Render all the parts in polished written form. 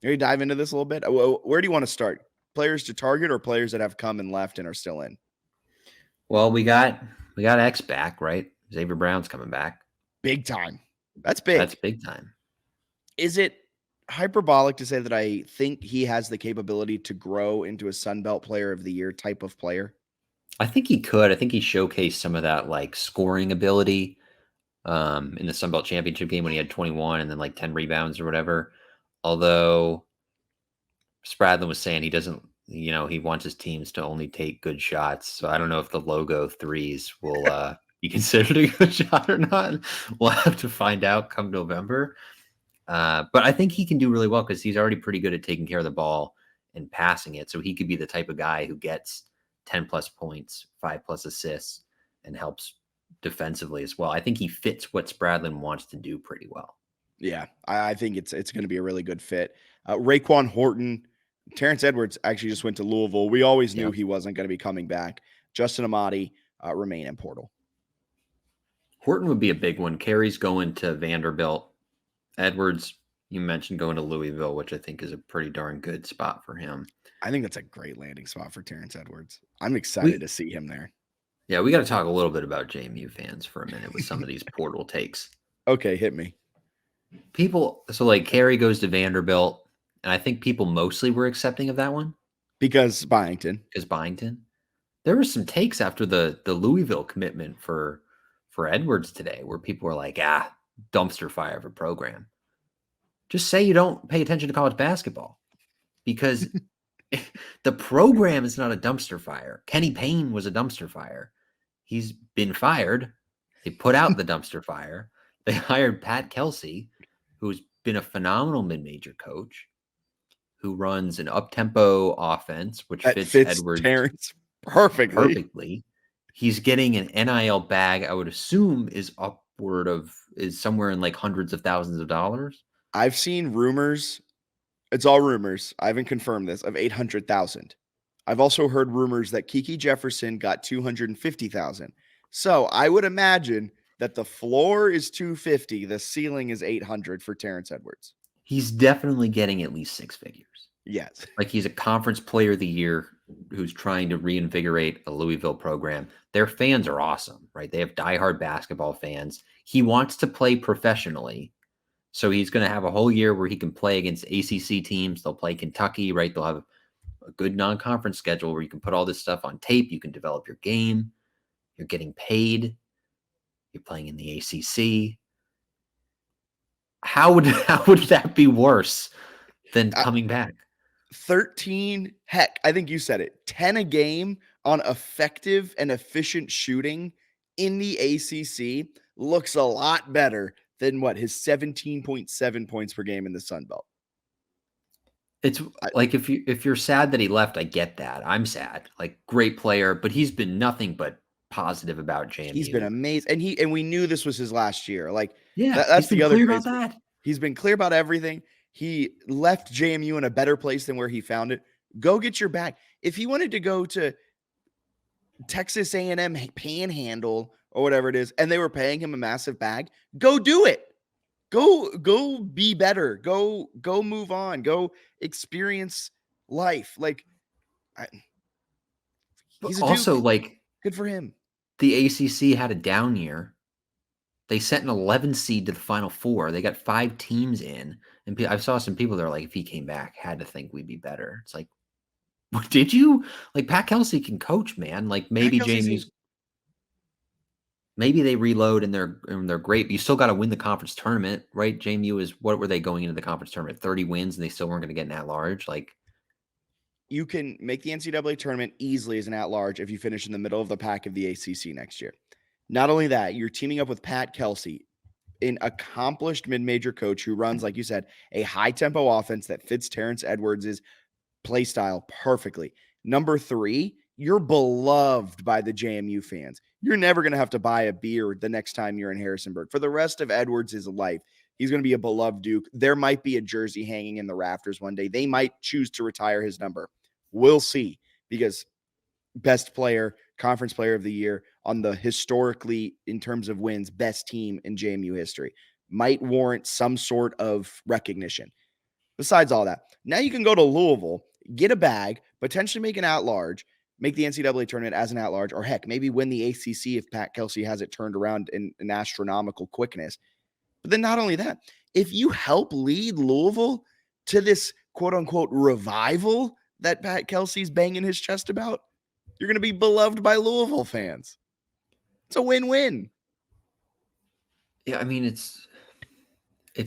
Can you dive into this a little bit? Where do you want to start? Players to target or players that have come and left and are still in? Well, we got X back, right? Xavier Brown's coming back. Big time. That's That's big. big time. Is it hyperbolic to say that I think he has the capability to grow into a Sun Belt Player of the Year type of player? I think he could. I think he showcased some of that like scoring ability in the Sun Belt Championship game when he had 21 and then like 10 rebounds or whatever. Although Spradlin was saying he doesn't, he wants his teams to only take good shots. So I don't know if the logo threes will be considered a good shot or not. We'll have to find out come November. But I think he can do really well because he's already pretty good at taking care of the ball and passing it. So he could be the type of guy who gets 10 plus points, 5 plus assists, and helps defensively as well. I think he fits what Spradlin wants to do pretty well. Yeah, I think it's going to be a really good fit. Raekwon Horton, Terrence Edwards actually just went to Louisville. We always knew he wasn't going to be coming back. Justin Amati remain in portal. Horton would be a big one. Carey's going to Vanderbilt. Edwards, you mentioned going to Louisville, which I think is a pretty darn good spot for him. I think that's a great landing spot for Terrence Edwards. I'm excited to see him there. Yeah, we got to talk a little bit about JMU fans for a minute with some of these portal takes. Okay, hit me. So like Carey goes to Vanderbilt, and I think people mostly were accepting of that one. Because Byington. There were some takes after the Louisville commitment for Edwards today where people were like, dumpster fire of a program. Just say you don't pay attention to college basketball because the program is not a dumpster fire. Kenny Payne was a dumpster fire. He's been fired. They put out the dumpster fire. They hired Pat Kelsey, who's been a phenomenal mid-major coach, who runs an up-tempo offense, which fits Edwards Terrence perfectly. He's getting an NIL bag, I would assume is somewhere in like hundreds of thousands of dollars. I've seen rumors. It's all rumors. I haven't confirmed this of 800,000. I've also heard rumors that Kiki Jefferson got 250,000. So I would imagine that the floor is 250. The ceiling is 800 for Terrence Edwards. He's definitely getting at least 6 figures. Yes. Like he's a conference player of the year who's trying to reinvigorate a Louisville program. Their fans are awesome, right? They have diehard basketball fans. He wants to play professionally. So he's going to have a whole year where he can play against ACC teams. They'll play Kentucky, right? They'll have a good non-conference schedule where you can put all this stuff on tape. You can develop your game. You're getting paid. You're playing in the ACC. How would that be worse than coming back? 13, heck, I think you said it, 10 a game on effective and efficient shooting in the ACC looks a lot better than his 17.7 points per game in the Sun Belt. It's like if you're sad that he left, I get that. I'm sad. Like great player, but he's been nothing but positive about JMU. He's been amazing, and we knew this was his last year. Like that's the other clear about that. He's been clear about everything. He left JMU in a better place than where he found it. Go get your bag. If he wanted to go to Texas A&M Panhandle or whatever it is, and they were paying him a massive bag, go do it. Go be better. Go move on. Go experience life. Like, he's also Duke. Like good for him. The ACC had a down year. They sent an 11 seed to the Final Four. They got 5 teams in, and I saw some people that are like, if he came back, had to think we'd be better. It's like, what did you? Like Pat Kelsey can coach, man. Like maybe JMU's. Maybe they reload and they're great, but you still got to win the conference tournament, right? JMU is, what were they going into the conference tournament? 30 wins and they still weren't going to get an at-large. Like, you can make the NCAA tournament easily as an at-large if you finish in the middle of the pack of the ACC next year. Not only that, you're teaming up with Pat Kelsey, an accomplished mid-major coach who runs, like you said, a high-tempo offense that fits Terrence Edwards' play style perfectly. Number 3, you're beloved by the JMU fans. You're never going to have to buy a beer the next time you're in Harrisonburg. For the rest of Edwards' life, he's going to be a beloved Duke. There might be a jersey hanging in the rafters one day. They might choose to retire his number. We'll see, because best player, conference player of the year on the historically, in terms of wins, best team in JMU history might warrant some sort of recognition. Besides all that, now you can go to Louisville, get a bag, potentially make an at-large, make the NCAA tournament as an at-large, or heck, maybe win the ACC if Pat Kelsey has it turned around in an astronomical quickness. But then not only that, if you help lead Louisville to this quote-unquote revival that Pat Kelsey's banging his chest about, you're going to be beloved by Louisville fans. It's a win-win. Yeah, I mean, it's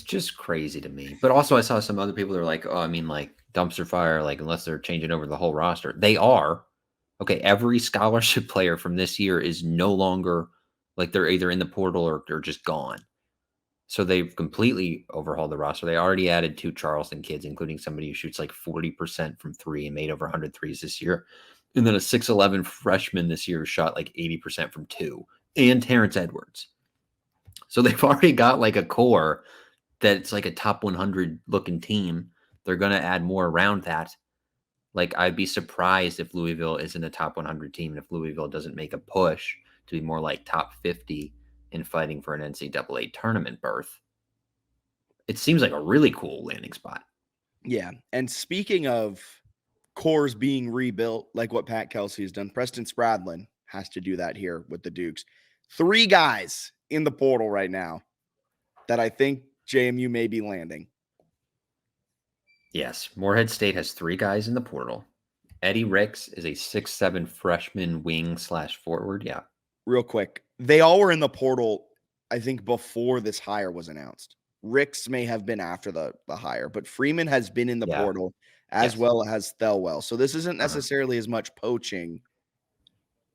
just crazy to me. But also I saw some other people that are like, oh, I mean, like dumpster fire, like unless they're changing over the whole roster. They are. Okay, every scholarship player from this year is no longer like they're either in the portal or they're just gone. So they've completely overhauled the roster. They already added 2 Charleston kids, including somebody who shoots like 40% from 3 and made over 100 threes this year. And then a 6'11 freshman this year shot like 80% from 2, and Terrence Edwards. So they've already got like a core that's like a top 100 looking team. They're going to add more around that. Like, I'd be surprised if Louisville isn't a top 100 team and if Louisville doesn't make a push to be more like top 50 in fighting for an NCAA tournament berth. It seems like a really cool landing spot. Yeah. And speaking of cores being rebuilt, like what Pat Kelsey has done, Preston Spradlin has to do that here with the Dukes. 3 guys in the portal right now that I think JMU may be landing. Yes, Morehead State has 3 guys in the portal. Eddie Ricks is a 6'7 freshman wing/forward. Yeah. Real quick, they all were in the portal, I think, before this hire was announced. Ricks may have been after the hire, but Freeman has been in the portal as well as Thelwell. So this isn't necessarily as much poaching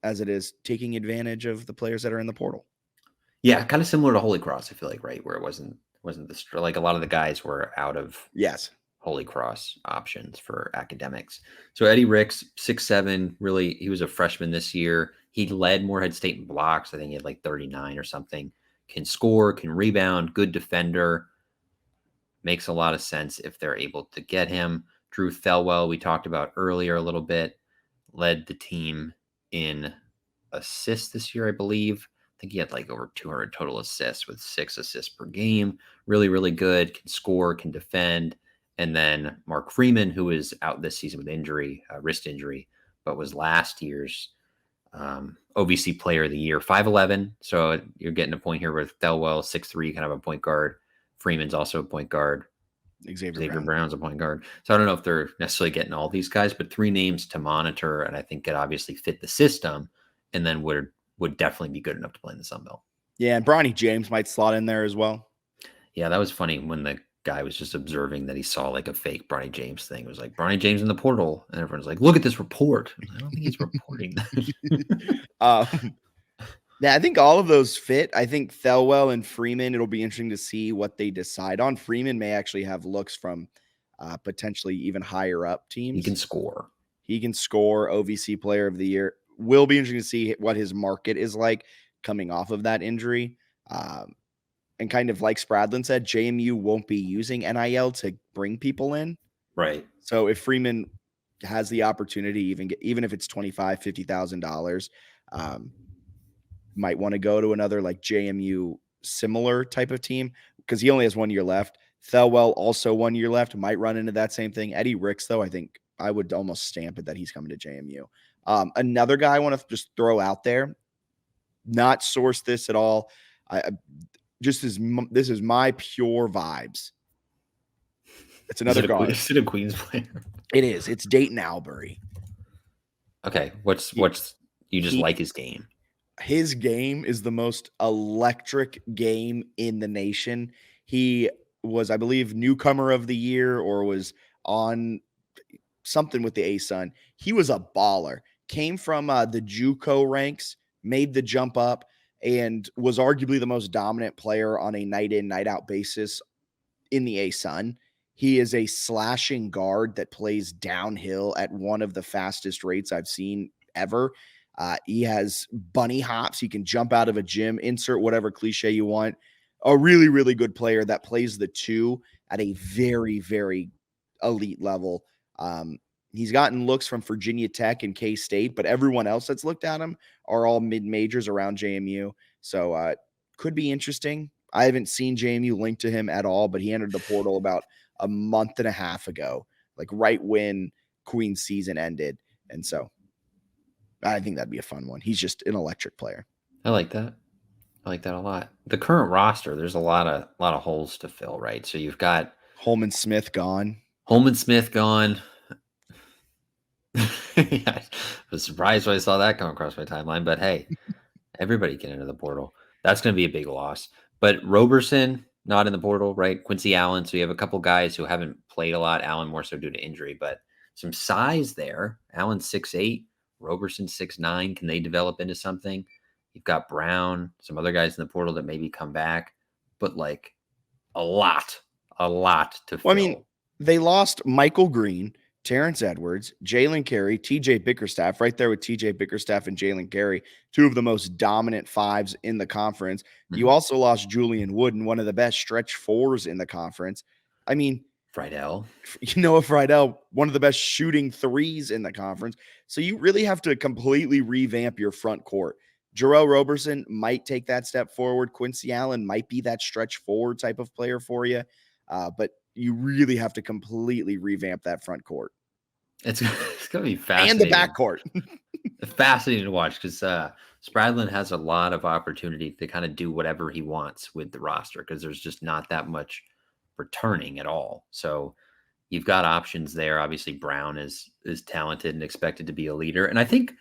as it is taking advantage of the players that are in the portal. Yeah, kind of similar to Holy Cross, I feel like, right? Where it wasn't like a lot of the guys were out of Holy Cross options for academics. So Eddie Ricks, 6'7", really, he was a freshman this year. He led Morehead State in blocks. I think he had like 39 or something. Can score, can rebound, good defender. Makes a lot of sense if they're able to get him. Drew Thelwell, we talked about earlier a little bit, led the team in assists this year, I believe. I think he had like over 200 total assists with 6 assists per game. Really, really good. Can score, can defend. And then Mark Freeman, who is out this season with injury, wrist injury, but was last year's OVC Player of the Year, 5'11". So you're getting a point here with Thelwell, 6'3", kind of a point guard. Freeman's also a point guard. Xavier Brown's a point guard. So I don't know if they're necessarily getting all these guys, but 3 names to monitor, and I think could obviously fit the system, and then would definitely be good enough to play in the Sun Belt. Yeah, and Bronny James might slot in there as well. Yeah, that was funny when the guy was just observing that he saw like a fake Bronny James thing. It was like Bronny James in the portal, and everyone's like, "Look at this report." I don't think he's reporting that. Yeah, I think all of those fit. I think Thelwell and Freeman, it'll be interesting to see what they decide on. Freeman may actually have looks from potentially even higher up teams. He can score. OVC Player of the Year. Will be interesting to see what his market is like coming off of that injury. And kind of like Spradlin said, JMU won't be using NIL to bring people in. Right. So if Freeman has the opportunity, even if it's $25,000, $50,000, might want to go to another like JMU similar type of team because he only has 1 year left. Thelwell also 1 year left, might run into that same thing. Eddie Ricks, though, I think I would almost stamp it that he's coming to JMU. Another guy I want to just throw out there, not source this at all. This is my pure vibes. It's another guard. Is it a Queens player? It is. It's Dayton Albury. Okay. What's you just like his game? His game is the most electric game in the nation. He was, I believe, newcomer of the year or was on something with the A-Sun. He was a baller. Came from the JUCO ranks, made the jump up, and was arguably the most dominant player on a night-in, night-out basis in the A-Sun. He is a slashing guard that plays downhill at one of the fastest rates I've seen ever. He has bunny hops. He can jump out of a gym, insert whatever cliche you want. A really, really good player that plays the 2 at a very, very elite level. He's gotten looks from Virginia Tech and K-State, but everyone else that's looked at him are all mid-majors around JMU. So could be interesting. I haven't seen JMU linked to him at all, but he entered the portal about a month and a half ago, like right when Queen's season ended. And so I think that'd be a fun one. He's just an electric player. I like that. I like that a lot. The current roster, there's a lot of holes to fill, right? So you've got Holman Smith gone. Holman Smith gone. Yeah, I was surprised when I saw that come across my timeline, but hey, everybody can enter the portal. That's going to be a big loss. But Roberson, not in the portal, right? Quincy Allen. So you have a couple guys who haven't played a lot. Allen more so due to injury, but some size there. Allen 6'8", Roberson 6'9". Can they develop into something? You've got Brown, some other guys in the portal that maybe come back, but like a lot to fill. Well, I mean, they lost Michael Green, Terrence Edwards, Jalen Carey, TJ Bickerstaff, right there with TJ Bickerstaff and Jalen Carey, two of the most dominant fives in the conference. You also lost Julian Wooden, one of the best stretch fours in the conference. I mean, Friedel, Friedel, one of the best shooting threes in the conference. So you really have to completely revamp your front court. Jarrell Roberson might take that step forward. Quincy Allen might be that stretch forward type of player for you. But you really have to completely revamp that front court. It's going to be fascinating. And the backcourt. Fascinating to watch because Spradlin has a lot of opportunity to kind of do whatever he wants with the roster because there's just not that much returning at all. So you've got options there. Obviously, Brown is talented and expected to be a leader. And I think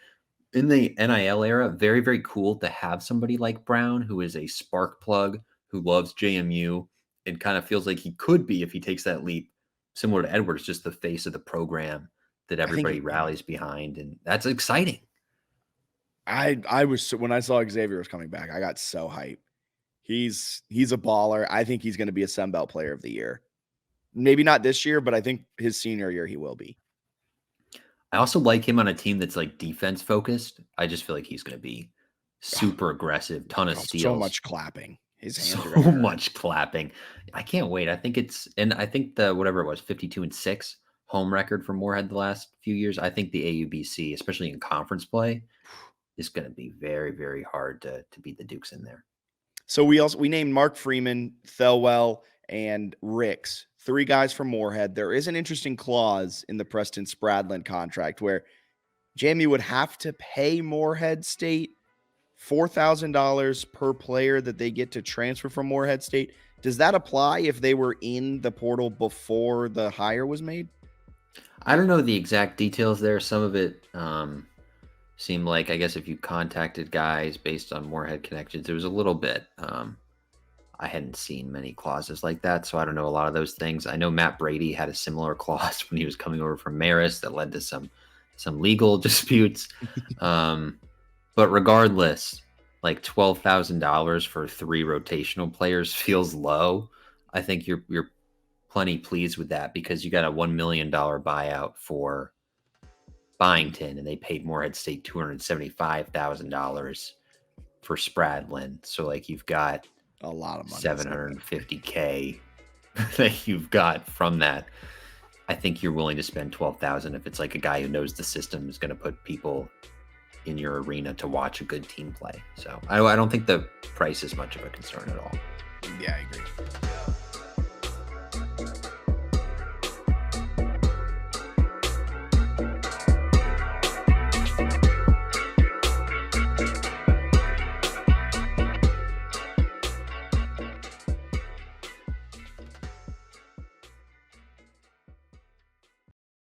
in the NIL era, very, very cool to have somebody like Brown who is a spark plug, who loves JMU. It kind of feels like he could be, if he takes that leap, similar to Edwards, just the face of the program that everybody rallies behind. And that's exciting. I was, when I saw Xavier was coming back, I got so hyped. He's a baller. I think he's going to be a Sun Belt player of the year. Maybe not this year, but I think his senior year he will be. I also like him on a team that's like defense focused. I just feel like he's going to be super aggressive, ton of steals. So much clapping. His hands so much clapping. I can't wait. I think the whatever it was, 52-6 home record for Morehead the last few years. I think the AUBC, especially in conference play, is going to be very, very hard to beat the Dukes in there. So we named Mark Freeman, Thelwell, and Ricks, three guys from Morehead. There is an interesting clause in the Preston Spradlin contract where JMU would have to pay Morehead State $4,000 per player that they get to transfer from Morehead State. Does that apply if they were in the portal before the hire was made? I don't know the exact details there. Some of it seemed like, I guess if you contacted guys based on Morehead connections, it was a little bit. I hadn't seen many clauses like that, so I don't know a lot of those things. I know Matt Brady had a similar clause when he was coming over from Marist that led to some legal disputes. But regardless, like $12,000 for 3 rotational players feels low. I think you're plenty pleased with that because you got a $1 million buyout for Byington, and they paid Morehead State $275,000 for Spradlin. So like you've got a lot of money, $750K that you've got from that. I think you're willing to spend $12,000 if it's like a guy who knows the system is going to put people in your arena to watch a good team play. So I don't think the price is much of a concern at all. Yeah, I agree.